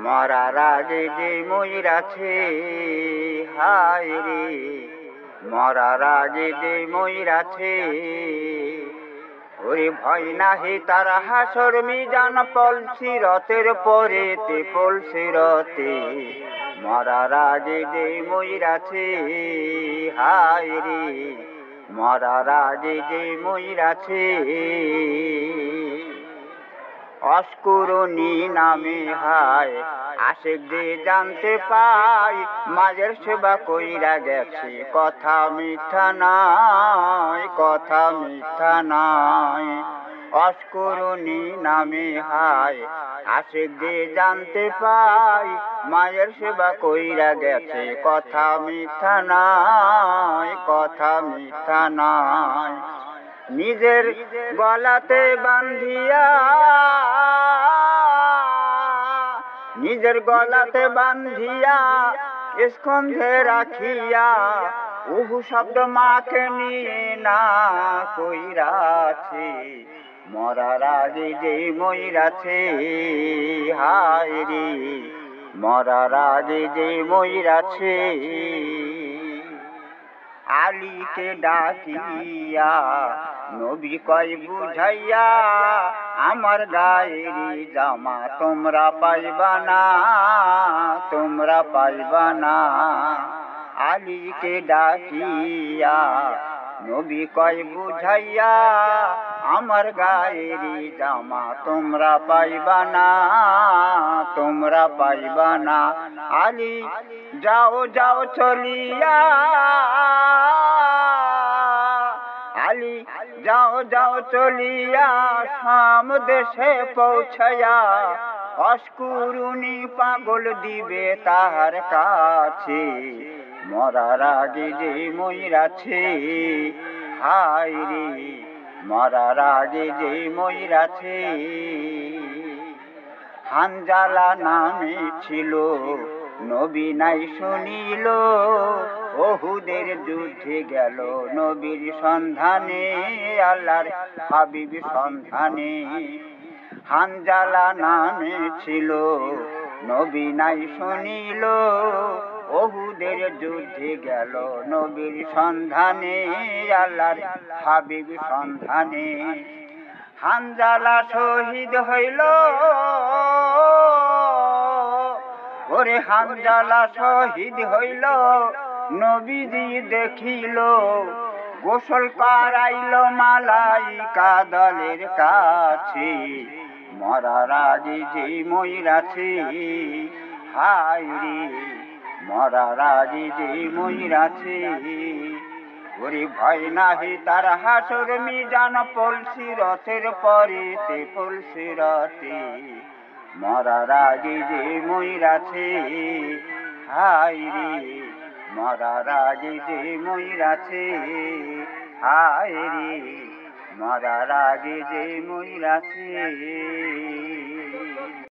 মরার আগে যে ময়ূরাছে, হায় রে মরার আগে যে ময়ূরাছে। ওরে ভয় নাহি তার হাসর মিজান, পলসিরতের পরেতে পলসিরতে। মরার আগে যে ময়ূরাছে, হায় রে মরার আগে যে ময়ূরাছে। অস্কুরণী নামে হায় আশিকদের জানতে পাই, মাঝের সেবা কইরা গেছে কথা মিথ্যা নয়, কথা মিথ্যা নয়। অস্কুরণী নামে হায় আশিকদের জানতে পাই, মায়ের সেবা কইরা গেছে কথা মিথ্যা নয়, কথা মিথ্যা নয়। নিজের গলাতে বান্ধিয়া, নিজের গলাতে বান্ধিয়া স্কন্ধে রাখিয়া, উহু শব্দ মাকে নিয়ে না কইরাছে। মরার আগে যে ময়ূরাছে, হায় রে মরার আগে যে ময়ূরাছে। আলীকে ডাকিয়া নবী কয় বুঝাইয়া, আমার গায়ের জামা তোমরা পাইবা না, তোমরা পাইবা না। আলীকে ডাকিয়া নবী কয় বুঝাইয়া, আমার গায়ের জামা তোমরা পাইবা না, তোমরা পাইবা না। আলী যাও যাও চলিয়া, আলী যাও যাও চলিয়া শাম দেশে পৌঁছায়া, অস্কুরুনি পাগল দিবে তাহার কাছে। মরার আগে যে ময়ূরাছে, হায় রে মরার আগে যে ময়ূরাছে। হানজালা নামে ছিল নবী নাই শুনিল, ওহুদের যুদ্ধে গেল নবীর সন্ধানে, আল্লাহর হাবিব সন্ধানে। হানজালা নামে ছিল নবী নাই শুনিল, ওহুদের যুদ্ধে গেল নবীর সন্ধানে, আল্লাহর হাবিব সন্ধানে। হানজালা শহীদ হইল, ওরে হানজালা শহীদ হইল, নবীজি দেখিল, গোসল করাইল মালাইকা দলের কাছে। মরার আগে যে ময়ূরাছে, হায় রে মরার আগে যে ময়ূরাছে। ওরে ভয় নাহি তার হাসর মিজান, পলসিরতের পরেতে পলসিরতে। মরার আগে যে ময়ূরাছে, হায় রে মরার আগে যে ময়ূরাছে, হায় রে মরার আগে যে ময়ূরাছে।